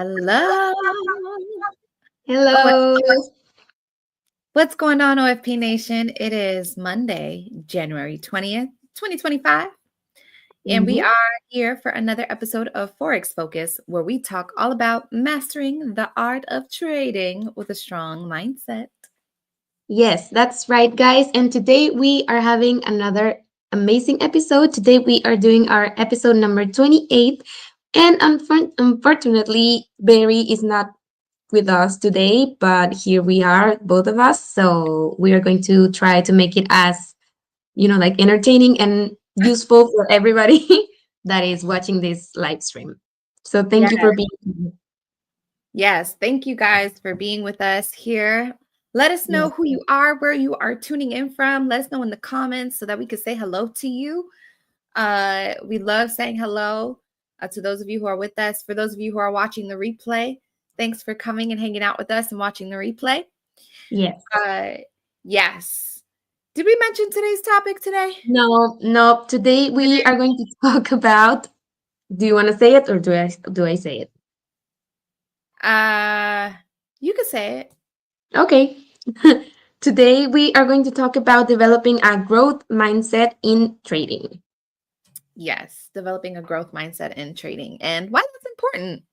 Hello. Hello. What's going on, OFP Nation? It is Monday, January 20th, 2025, and we Mhm. are here for another episode of Forex Focus, where we talk all about mastering the art of trading with a strong mindset. Yes, that's right, guys. And today we are having another amazing episode. Today we are doing our episode number 28. And unfortunately, Barry is not with us today, but here we are, both of us. So we are going to try to make it as, like entertaining and useful for everybody that is watching this live stream. So thank Yes. you for being here. Yes. Thank you guys for being with us here. Let us know Yes. who you are, where you are tuning in from. Let us know in the comments so that we can say hello to you. We love saying hello to those of you who are with us. For those of you who are watching the replay, thanks for coming and hanging out with us and watching the replay. Yes. Uh, yes. Did we mention today's topic today? No, no. Today we are going to talk about. Do you want to say it or do I say it? Uh, you could say it. Okay. Today we are going to talk about developing a growth mindset in trading. Yes, developing a growth mindset in trading and why that's important.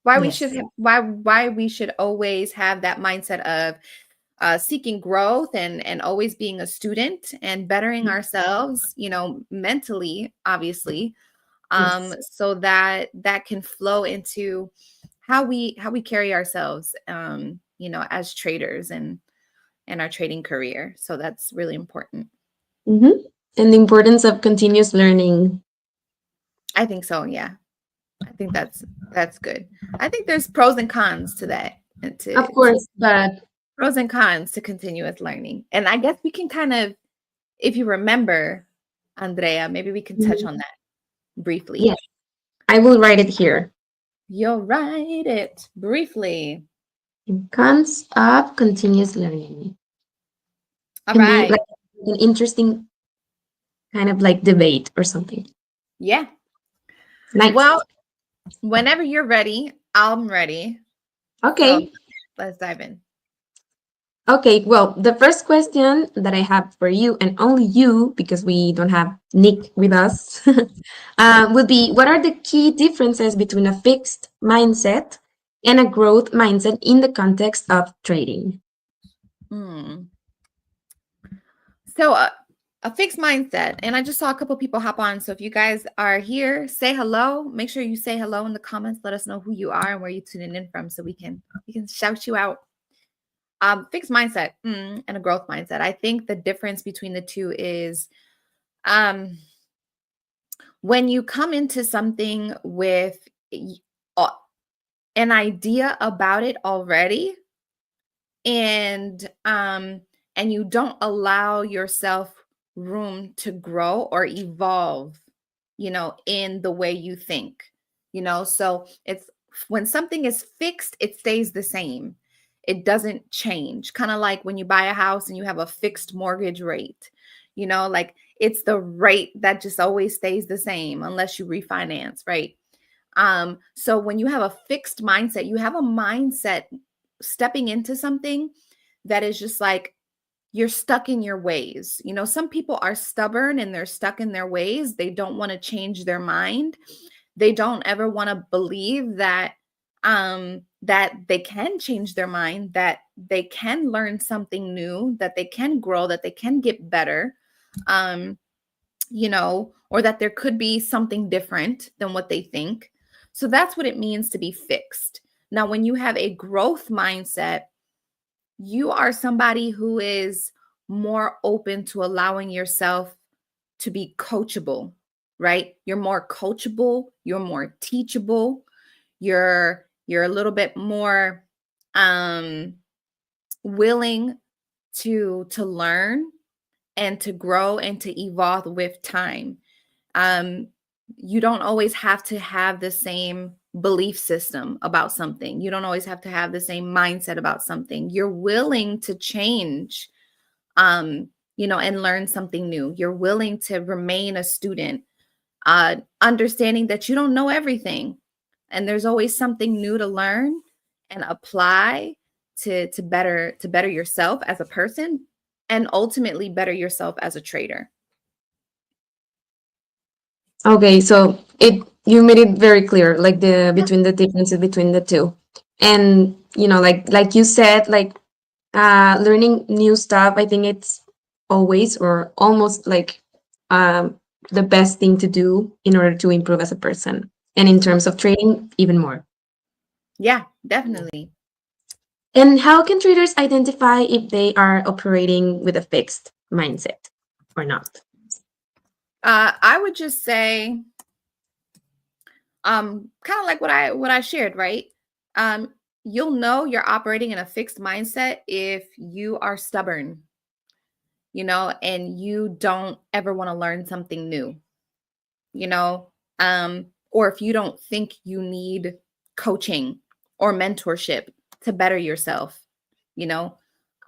Why we should Yes. why we should always have that mindset of seeking growth and always being a student and bettering ourselves, mentally, obviously, Yes. so that can flow into how we carry ourselves, as traders and our trading career. So that's really important. hmm And the importance of continuous learning. I think so. Yeah, I think that's good. I think there's pros and cons to that, and Of to course, but pros and cons to continuous learning. And I guess we can kind of, if you remember, Andrea, maybe we can touch Mhm. on that briefly. Yes, I will write it here. You'll write it briefly. Cons of continuous learning All can be right. like an interesting kind of like debate or something. Yeah. Nice. Well, whenever you're ready, I'm ready. So Okay. let's dive in. Okay, well, the first question that I have for you, and only you, because we don't have Nick with us, would be what are the key differences between a fixed mindset and a growth mindset in the context of trading? Hmm. So a fixed mindset, and I just saw a couple people hop on. So if you guys are here, say hello. Make sure you say hello in the comments. Let us know who you are and where you're tuning in from, so we can shout you out. Fixed mindset and a growth mindset. I think the difference between the two is um, when you come into something with uh, an idea about it already, and and you don't allow yourself room to grow or evolve, in the way you think. So it's when something is fixed, it stays the same. It doesn't change. Kind of like when you buy a house and you have a fixed mortgage rate. Like it's the rate that just always stays the same unless you refinance, right? So when you have a fixed mindset, you have a mindset stepping into something that is just like you're stuck in your ways. Some people are stubborn and they're stuck in their ways. They don't want to change their mind. They don't ever want to believe that they can change their mind, that they can learn something new, that they can grow, that they can get better. Um, or that there could be something different than what they think. So that's what it means to be fixed. Now, when you have a growth mindset, you are somebody who is more open to allowing yourself to be coachable, right? You're more coachable, you're more teachable, you're a little bit more um willing to learn and to grow and to evolve with time. um you don't always have to have the same belief system about something. You don't always have to have the same mindset about something. You're willing to change, and learn something new. You're willing to remain a student, understanding that you don't know everything. and there's always something new to learn and apply to better yourself as a person, and ultimately better yourself as a trader. Okay, so it you made it very clear, like the between the differences between the two. And like you said, like learning new stuff, I think it's always or almost like the best thing to do in order to improve as a person. And in terms of trading, even more. Yeah, definitely. And how can traders identify if they are operating with a fixed mindset or not? I would just say, kind of like what I shared, right? Um, you'll know you're operating in a fixed mindset if you are stubborn, and you don't ever want to learn something new, you know, or if you don't think you need coaching or mentorship to better yourself, you know,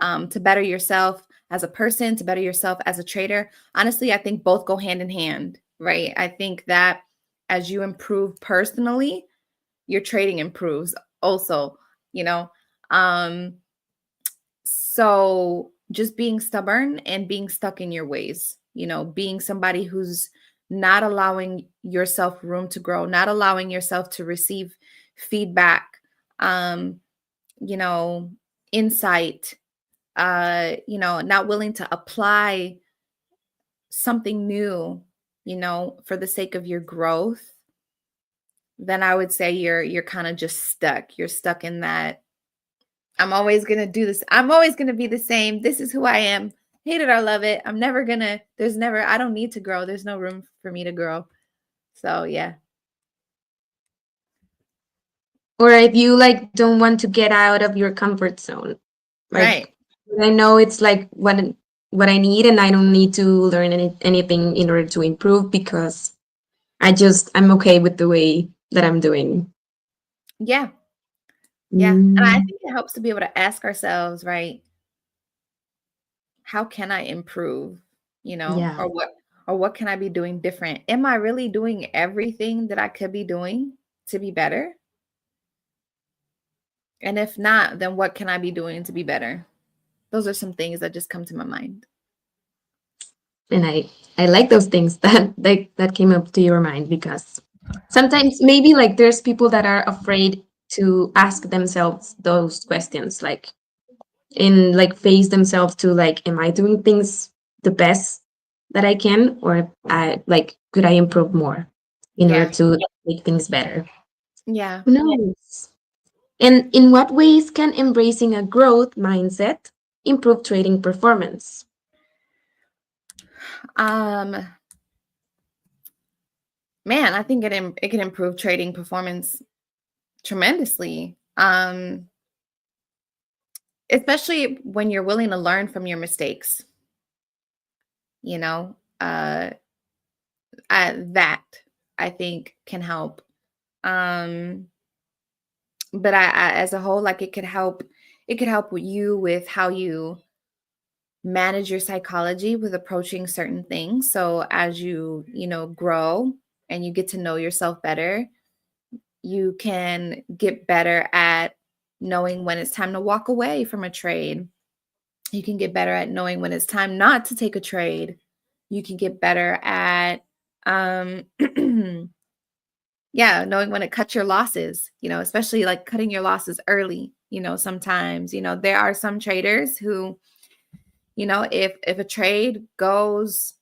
to better yourself as a person, to better yourself as a trader. Honestly, I think both go hand in hand, right? I think that as you improve personally, your trading improves also, you know. Um, so just being stubborn and being stuck in your ways, being somebody who's not allowing yourself room to grow, not allowing yourself to receive feedback, um, you know, insight, not willing to apply something new, for the sake of your growth, then I would say you're kind of just stuck. You're stuck in that I'm always going to do this. I'm always going to be the same. This is who I am. Hate it or love it. I don't need to grow. There's no room for me to grow. So, yeah. Or if you like don't want to get out of your comfort zone, Right. like I know it's like what I need, and I don't need to learn anything in order to improve because I'm okay with the way that I'm doing. Yeah. Yeah. And I Mm, think it helps to be able to ask ourselves, right? How can I improve? yeah. Or what can I be doing different? Am I really doing everything that I could be doing to be better? And if not, then what can I be doing to be better? Those are some things that just come to my mind. And I like those things that came up to your mind because sometimes maybe like there's people that are afraid to ask themselves those questions, like in like face themselves to like, am I doing things the best that I can, or I like could I improve more in order Yeah. to make things better? Yeah. Who knows? And in what ways can embracing a growth mindset improve trading performance? Um, Man, I think it can improve trading performance tremendously. Especially when you're willing to learn from your mistakes, you know. That I think can help. Um, but as a whole, like it could help with you with how you manage your psychology with approaching certain things. So as you grow and you get to know yourself better, you can get better at knowing when it's time to walk away from a trade. You can get better at knowing when it's time not to take a trade. You can get better at um yeah, knowing when to cut your losses, especially like cutting your losses early. Sometimes, there are some traders who, if a trade goes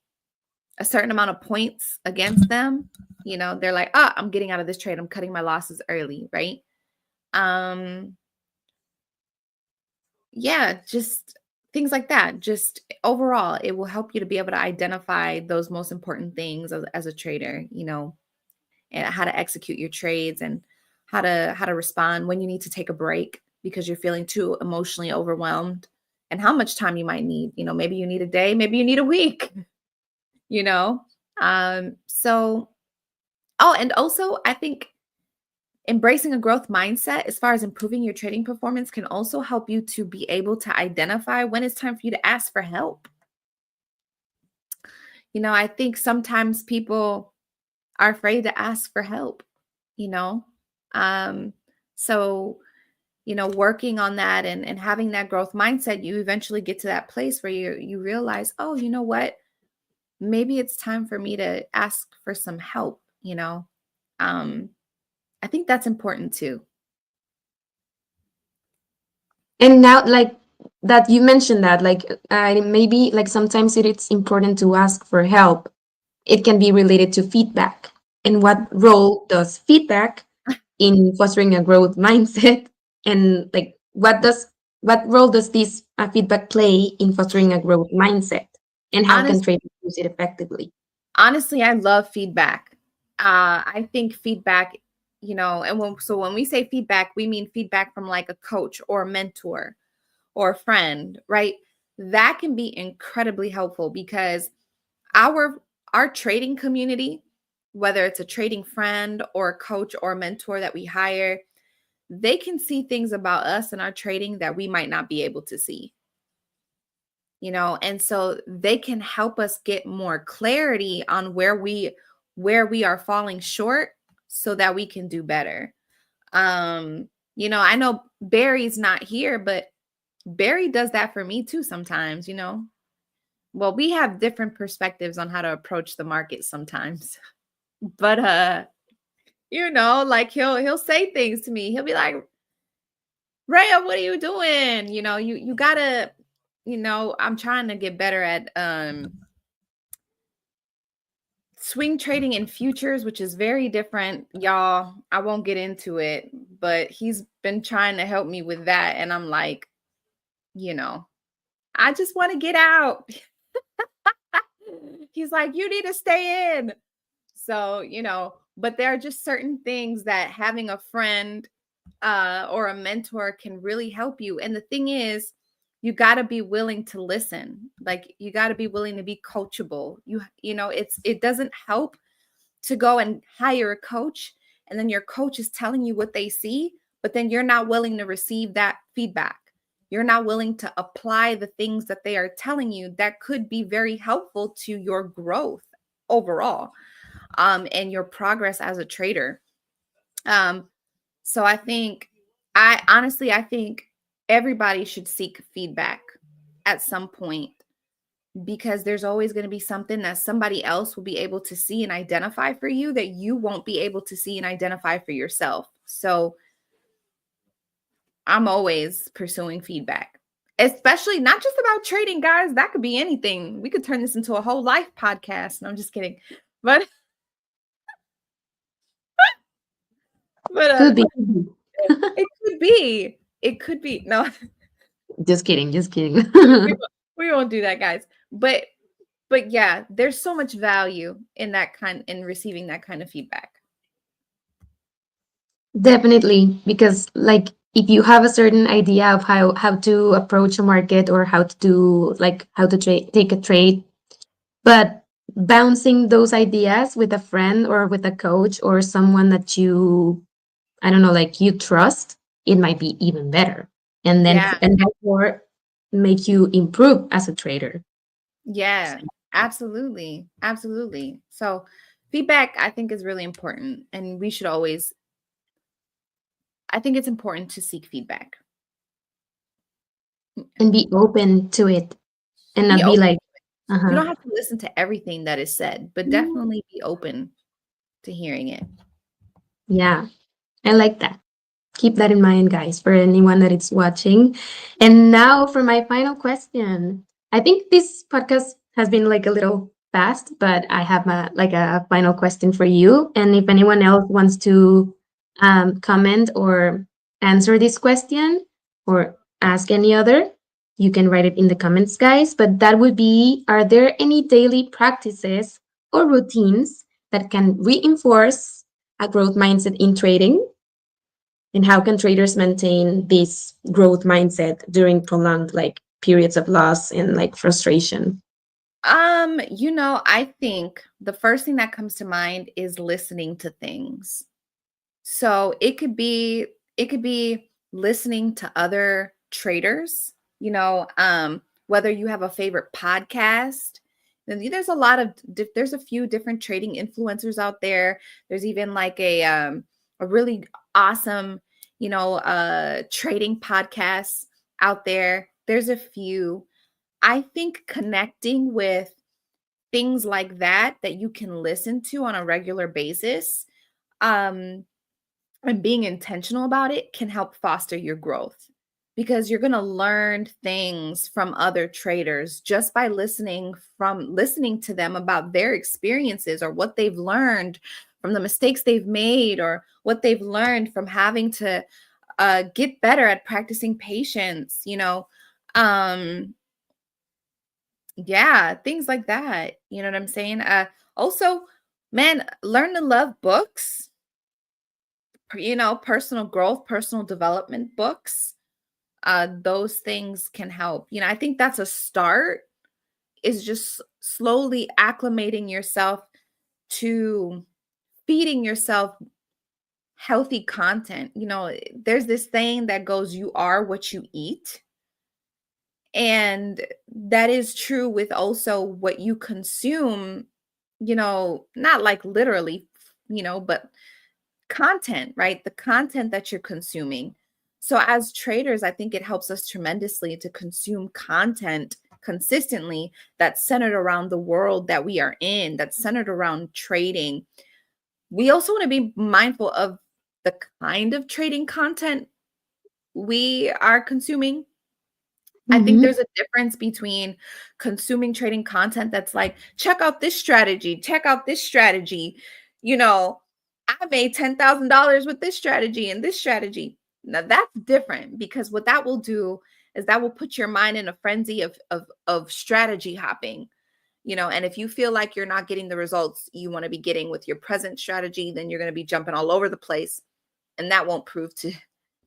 a certain amount of points against them, they're like, "Ah, I'm getting out of this trade. I'm cutting my losses early," right? Um, yeah, just things like that. Just overall, it will help you to be able to identify those most important things as a trader, and how to execute your trades and how to respond when you need to take a break because you're feeling too emotionally overwhelmed, and how much time you might need. Maybe you need a day, maybe you need a week, you know. So oh, and also I think embracing a growth mindset as far as improving your trading performance can also help you to be able to identify when it's time for you to ask for help. I think sometimes people are afraid to ask for help, you know? So, working on that and having that growth mindset, you eventually get to that place where you realize, oh, you know what? Maybe it's time for me to ask for some help. Um, I think that's important too. And now, like that, you mentioned that, like, maybe like sometimes it's important to ask for help. It can be related to feedback. And what role does feedback in fostering a growth mindset? And like, what role does this feedback play in fostering a growth mindset? And how can Honest, traders use it effectively? honestly, I love feedback. I think feedback, and when we say feedback, we mean feedback from like a coach or a mentor or a friend, right? That can be incredibly helpful because our our trading community, whether it's a trading friend or a coach or a mentor that we hire, they can see things about us and our trading that we might not be able to see. And so they can help us get more clarity on where we are falling short so that we can do better. I know Barry's not here, but Barry does that for me too sometimes. Well, we have different perspectives on how to approach the market sometimes. But like he'll say things to me. He'll be like, "Rhea, what are you doing? You gotta, I'm trying to get better at swing trading in futures, which is very different, y'all. I won't get into it, but he's been trying to help me with that. And I'm like, you know, I just want to get out. He's like, you need to stay in. So, but there are just certain things that having a friend or a mentor can really help you. And the thing is, you got to be willing to listen. Like you got to be willing to be coachable. It doesn't help to go and hire a coach and then your coach is telling you what they see, but then you're not willing to receive that feedback. You're not willing to apply the things that they are telling you that could be very helpful to your growth overall, and your progress as a trader. Um, so I think everybody should seek feedback at some point because there's always going to be something that somebody else will be able to see and identify for you that you won't be able to see and identify for yourself. So I'm always pursuing feedback, especially not just about trading, guys. That could be anything. We could turn this into a whole life podcast. No, I'm just kidding. But but Could be. it could be. It could be. No, Just kidding, just kidding. we won't do that, guys. But yeah, there's so much value in receiving that kind of feedback. Definitely, because like if you have a certain idea of how to approach a market or how to do like how to take a trade, but bouncing those ideas with a friend or with a coach or someone that you, I don't know, like you trust, it might be even better, and then Yeah. and therefore make you improve as a trader. Yeah, absolutely. Absolutely. So feedback, I think, is really important. And I think it's important to seek feedback. And be open to it and Be not be open. like, You uh-huh. don't have to listen to everything that is said, but definitely be open to hearing it. Yeah, I like that. Keep that in mind, guys, for anyone that is watching. And now for my final question. I think this podcast has been like a little fast, but I have a final question for you. And if anyone else wants to comment or answer this question or ask any other, you can write it in the comments, guys. But that would be, are there any daily practices or routines that can reinforce a growth mindset in trading? And how can traders maintain this growth mindset during prolonged like periods of loss and like frustration? I think the first thing that comes to mind is listening to things. So it could be listening to other traders, whether you have a favorite podcast. And there's a lot of there's a few different trading influencers out there. There's even like a really awesome, trading podcasts out there. There's a few. I think connecting with things like that you can listen to on a regular basis, um, and being intentional about it can help foster your growth because you're going to learn things from other traders just by listening to them about their experiences or what they've learned from the mistakes they've made or what they've learned from having to get better at practicing patience, yeah, things like that. You know what I'm saying? Also, man, learn to love books, personal growth, personal development books. Those things can help. I think that's a start, is just slowly acclimating yourself to feeding yourself healthy content. There's this saying that goes, you are what you eat. And that is true with also what you consume, not like literally, but content, right? The content that you're consuming. So as traders, I think it helps us tremendously to consume content consistently that's centered around the world that we are in, that's centered around trading. We also want to be mindful of the kind of trading content we are consuming. I think Mm-hmm. there's a difference between consuming trading content that's like, check out this strategy, check out this strategy. You know, I made $10,000 with this strategy and this strategy. Now that's different because what that will do is that will put your mind in a frenzy of strategy hopping. And if you feel like you're not getting the results you want to be getting with your present strategy, then you're going to be jumping all over the place, and that won't prove to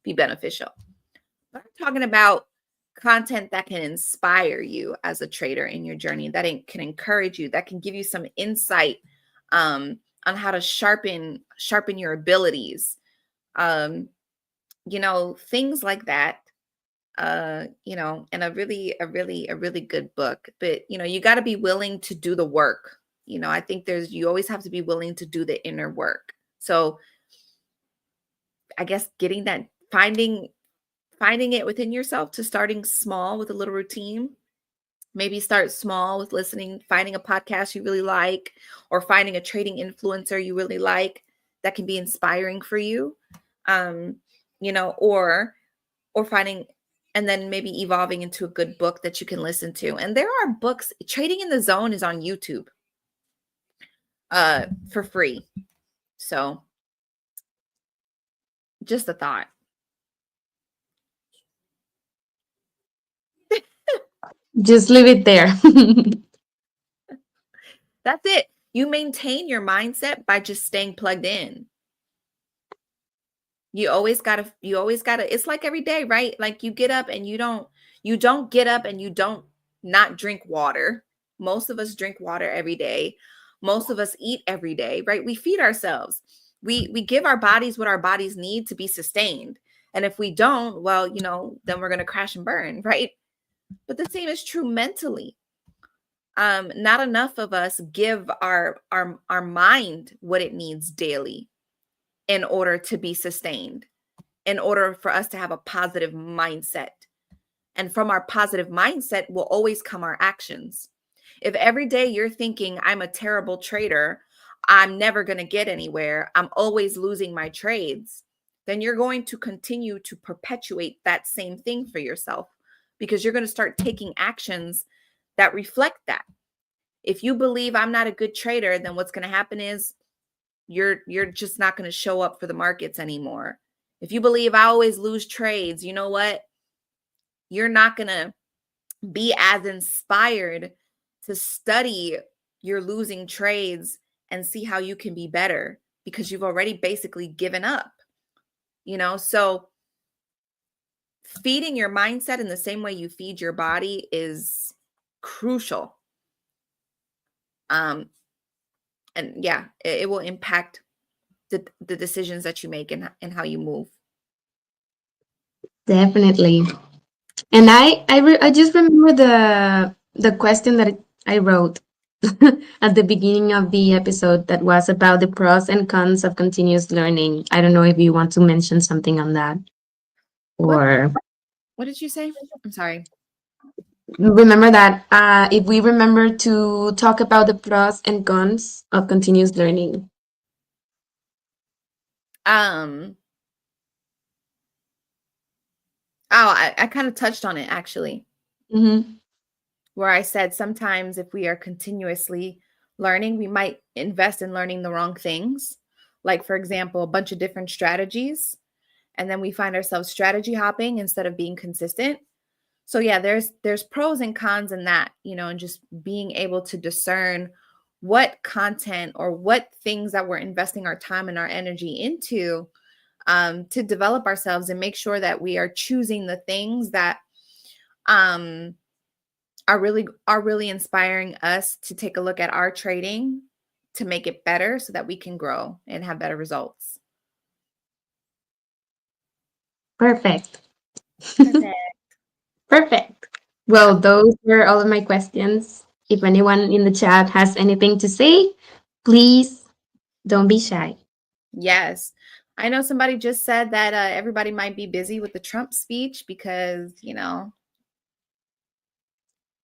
be beneficial. But I'm talking about content that can inspire you as a trader in your journey, that can encourage you, that can give you some insight on how to sharpen your abilities, things like that. And a really good book. But you got to be willing to do the work. I think you always have to be willing to do the inner work. So I guess finding it within yourself, to starting small with a little routine. Maybe start small with listening, finding a podcast you really like, or finding a trading influencer you really like that can be inspiring for you. Or finding, and then maybe evolving into a good book that you can listen to. And there are books. Trading in the Zone is on YouTube for free. So just a thought. Just leave it there. That's it. You maintain your mindset by just staying plugged in. You always gotta, it's like every day, right? Like you get up and you don't get up and you don't not drink water. Most of us drink water every day. Most of us eat every day, right? We feed ourselves. We give our bodies what our bodies need to be sustained. And if we don't, well, then we're going to crash and burn, right? But the same is true mentally. Not enough of us give our mind what it needs daily in order to be sustained, in order for us to have a positive mindset. And from our positive mindset will always come our actions. If every day you're thinking, I'm a terrible trader, I'm never going to get anywhere, I'm always losing my trades, then you're going to continue to perpetuate that same thing for yourself, because you're going to start taking actions that reflect that. If you believe I'm not a good trader, then what's going to happen is you're just not going to show up for the markets anymore. If you believe I always lose trades, you know what? You're not going to be as inspired to study your losing trades and see how you can be better, because you've already basically given up. So feeding your mindset in the same way you feed your body is crucial. And yeah, it will impact the decisions that you make and how you move. Definitely. And I just remember the question that I wrote. at the beginning of the episode that was about the pros and cons of continuous learning. I don't know if you want to mention something on that What or what did you say? I'm sorry. remember that if we remember to talk about the pros and cons of continuous learning. Um oh, I kind of touched on it actually, Mm-hmm. where I said sometimes if we are continuously learning, we might invest in learning the wrong things. Like, for example, a bunch of different strategies, and then we find ourselves strategy hopping instead of being consistent. So yeah, there's pros and cons in that, and just being able to discern what content or what things that we're investing our time and our energy into, to develop ourselves and make sure that we are choosing the things that um, are really inspiring us to take a look at our trading to make it better so that we can grow and have better results. Perfect. Perfect. Perfect. Well, those were all of my questions. If anyone in the chat has anything to say, please don't be shy. Yes. I know somebody just said that everybody might be busy with the Trump speech because,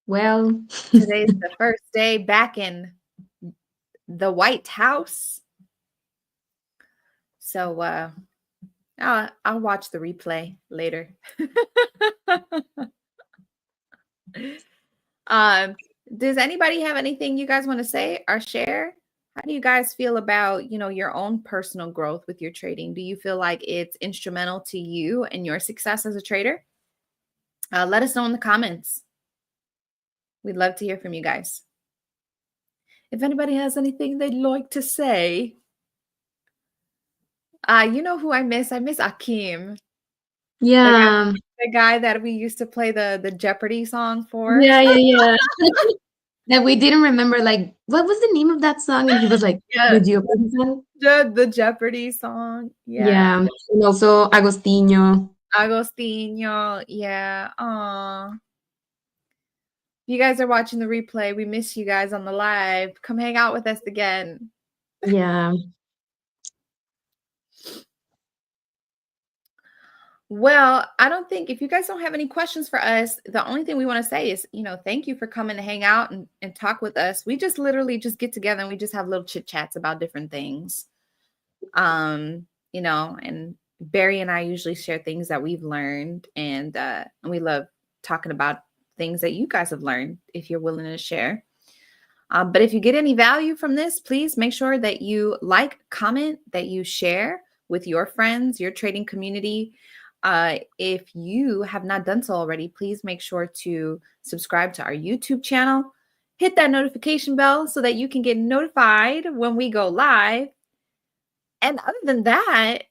Well, today's the first day back in the White House. So I'll watch the replay later. um, does anybody have anything you guys want to say or share? How do you guys feel about, your own personal growth with your trading? Do you feel like it's instrumental to you and your success as a trader? Let us know in the comments. We'd love to hear from you guys. If anybody has anything they'd like to say, you know who I miss? I miss Akeem, the guy, yeah. the guy that we used to play the Jeopardy song for. Yeah, yeah, yeah. That we didn't remember, like, what was the name of that song? And he was like, Yeah, the Jeopardy song? the Jeopardy song. Yeah. Yeah. And also Agostinho. Agostinho. Yeah. Aw. You guys are watching the replay. We miss you guys on the live. Come hang out with us again. Yeah. Well, I don't think if you guys don't have any questions for us, the only thing we want to say is, thank you for coming to hang out and talk with us. We just literally just get together and we just have little chit chats about different things. And Barry and I usually share things that we've learned, and we love talking about things that you guys have learned if you're willing to share. But if you get any value from this, please make sure that you like, comment, that you share with your friends, your trading community. If you have not done so already, please make sure to subscribe to our YouTube channel. Hit that notification bell so that you can get notified when we go live. And other than that,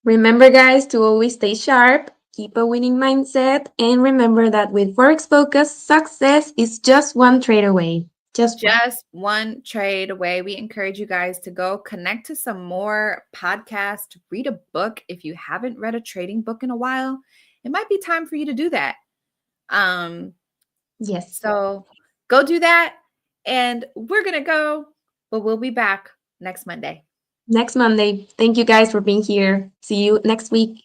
Remember, guys, to always stay sharp, keep a winning mindset, and remember that with Forex Focus, success is just one trade away. Just one. just one trade away. We encourage you guys to go connect to some more podcasts, read a book. If you haven't read a trading book in a while, it might be time for you to do that. Yes. So go do that. And we're going to go, but we'll be back next Monday. Next Monday. Thank you guys for being here. See you next week.